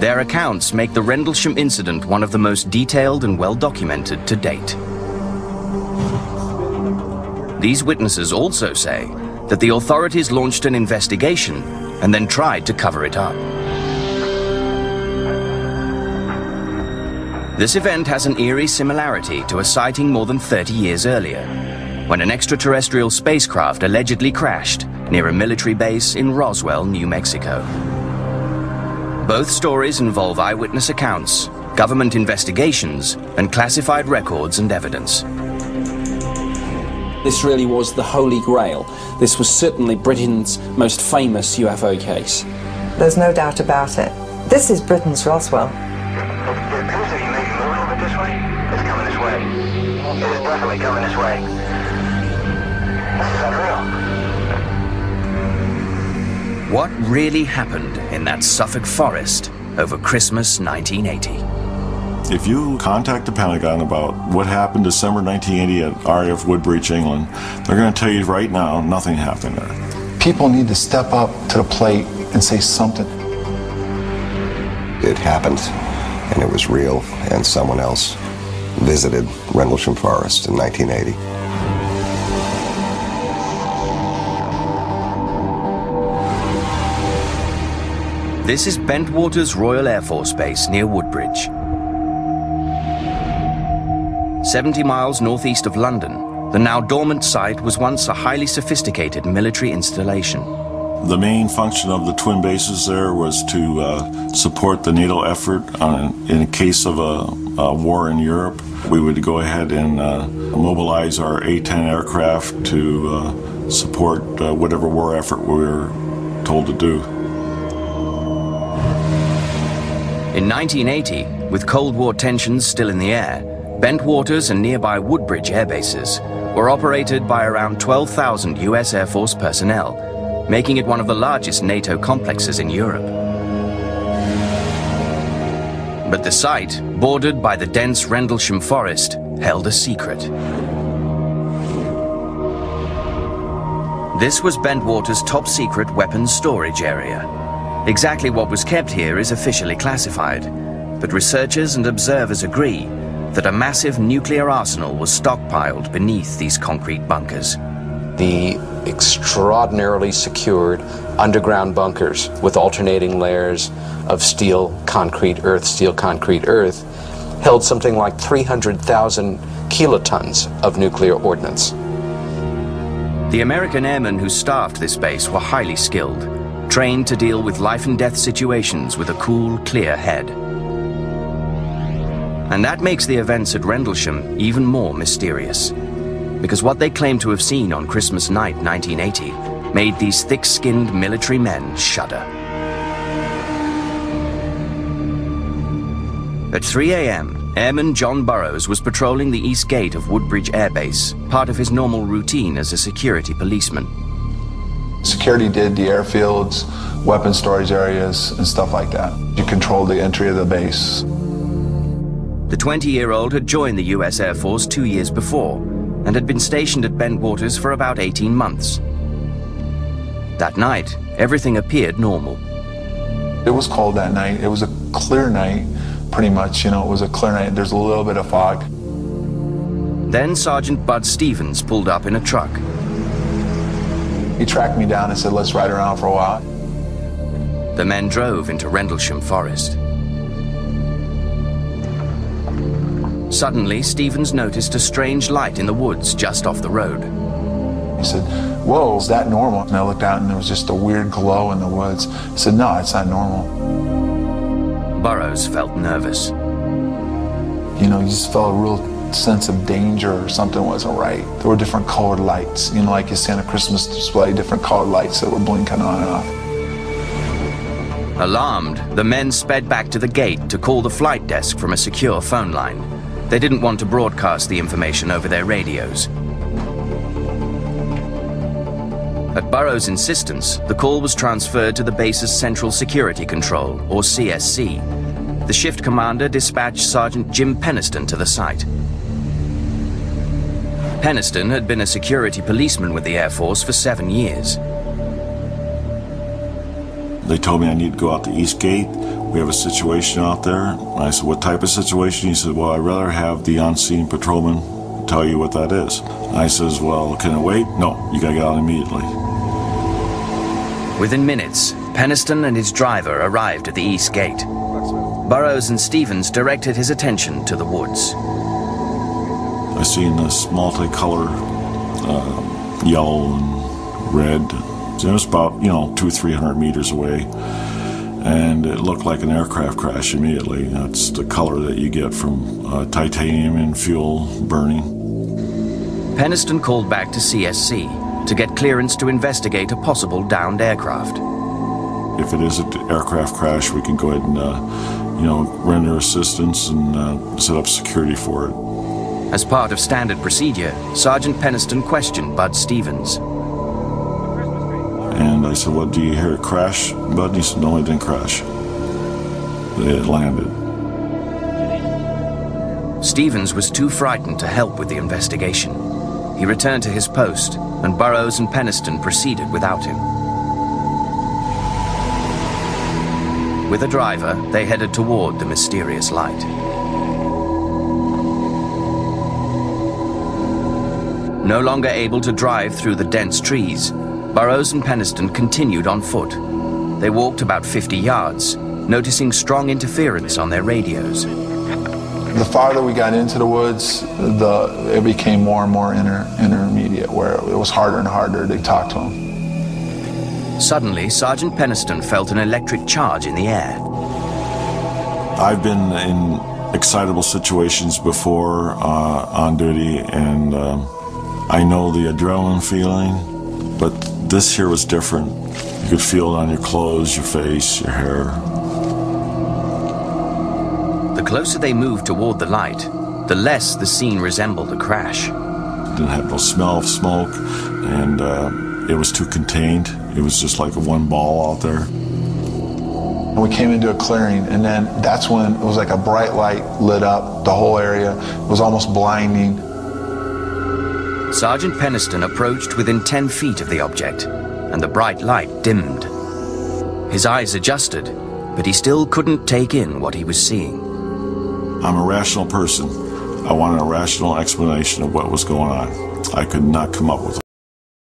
Their accounts make the Rendlesham incident one of the most detailed and well-documented to date. These witnesses also say that the authorities launched an investigation and then tried to cover it up. This event has an eerie similarity to a sighting more than 30 years earlier, when an extraterrestrial spacecraft allegedly crashed near a military base in Roswell, New Mexico. Both stories involve eyewitness accounts, government investigations, and classified records and evidence. This really was the Holy Grail. This was certainly Britain's most famous UFO case. There's no doubt about it. This is Britain's Roswell. It appears to be maybe moving a little bit this way. It's coming this way. It is definitely coming this way. This is unreal. What really happened in that Suffolk forest over Christmas 1980? If you contact the Pentagon about what happened December 1980 at RAF Woodbridge, England, they're going to tell you right now nothing happened there. People need to step up to the plate and say something. It happened, and it was real, and someone else visited Rendlesham Forest in 1980. This is Bentwaters Royal Air Force Base near Woodbridge. 70 miles northeast of London, the now dormant site was once a highly sophisticated military installation. The main function of the twin bases there was to support the NATO effort in case of a war in Europe. We would go ahead and mobilize our A-10 aircraft to support whatever war effort we were told to do. In 1980, with Cold War tensions still in the air, Bentwaters and nearby Woodbridge air bases were operated by around 12,000 US Air Force personnel, making it one of the largest NATO complexes in Europe. But the site, bordered by the dense Rendlesham Forest, held a secret. This was Bentwaters' top-secret weapons storage area. Exactly what was kept here is officially classified, but researchers and observers agree that a massive nuclear arsenal was stockpiled beneath these concrete bunkers. The extraordinarily secured underground bunkers with alternating layers of steel, concrete, earth, held something like 300,000 kilotons of nuclear ordnance. The American airmen who staffed this base were highly skilled, trained to deal with life and death situations with a cool, clear head. And that makes the events at Rendlesham even more mysterious, because what they claim to have seen on Christmas night 1980 made these thick-skinned military men shudder. At 3 a.m., Airman John Burroughs was patrolling the east gate of Woodbridge Air Base, part of his normal routine as a security policeman. Security did the airfields, weapon storage areas, and stuff like that. You controlled the entry of the base. The 20-year-old had joined the US Air Force 2 years before and had been stationed at Bentwaters for about 18 months. That night, everything appeared normal. It was cold that night. It was a clear night, pretty much. You know, it was a clear night. There's a little bit of fog. Then Sergeant Bud Stevens pulled up in a truck. He tracked me down and said, "Let's ride around for a while." The men drove into Rendlesham Forest. Suddenly, Stevens noticed a strange light in the woods just off the road. He said, "Whoa, is that normal?" And I looked out and there was just a weird glow in the woods. I said, "No, it's not normal." Burroughs felt nervous. You know, you just felt a real sense of danger or something wasn't right. There were different colored lights, you know, like you see on a Christmas display, different colored lights that were blinking on and off. Alarmed, the men sped back to the gate to call the flight desk from a secure phone line. They didn't want to broadcast the information over their radios. At Burroughs' insistence, the call was transferred to the base's Central Security Control, or CSC. The shift commander dispatched Sergeant Jim Peniston to the site. Peniston had been a security policeman with the Air Force for 7 years. They told me I need to go out the east gate, we have a situation out there. And I said, what type of situation? He said, well, I'd rather have the on-scene patrolman tell you what that is. I says, well, can it wait? No, you gotta get out immediately. Within minutes, Penniston and his driver arrived at the east gate. Burroughs and Stevens directed his attention to the woods. I seen this multicolored yellow and red. It was about, 200-300 meters away. And it looked like an aircraft crash immediately. That's the color that you get from titanium and fuel burning. Penniston called back to CSC to get clearance to investigate a possible downed aircraft. If it is an aircraft crash, we can go ahead and, render assistance and set up security for it. As part of standard procedure, Sergeant Penniston questioned Bud Stevens. And I said, well, do you hear it crash, Bud? And he said, no, it didn't crash. It landed. Stevens was too frightened to help with the investigation. He returned to his post, and Burroughs and Penniston proceeded without him. With a driver, they headed toward the mysterious light. No longer able to drive through the dense trees, Burroughs and Penniston continued on foot. They walked about 50 yards, noticing strong interference on their radios. The farther we got into the woods, it became more and more intermediate, where it was harder and harder to talk to him. Suddenly, Sergeant Penniston felt an electric charge in the air. I've been in excitable situations before on duty, and I know the adrenaline feeling, but this here was different. You could feel it on your clothes, your face, your hair. The closer they moved toward the light, the less the scene resembled a crash. It didn't have no smell of smoke, and it was too contained. It was just like one ball out there. We came into a clearing, and then that's when it was like a bright light lit up the whole area. It was almost blinding. Sergeant Penniston approached within 10 feet of the object, and the bright light dimmed. His eyes adjusted, but he still couldn't take in what he was seeing. I'm a rational person. I wanted a rational explanation of what was going on. I could not come up with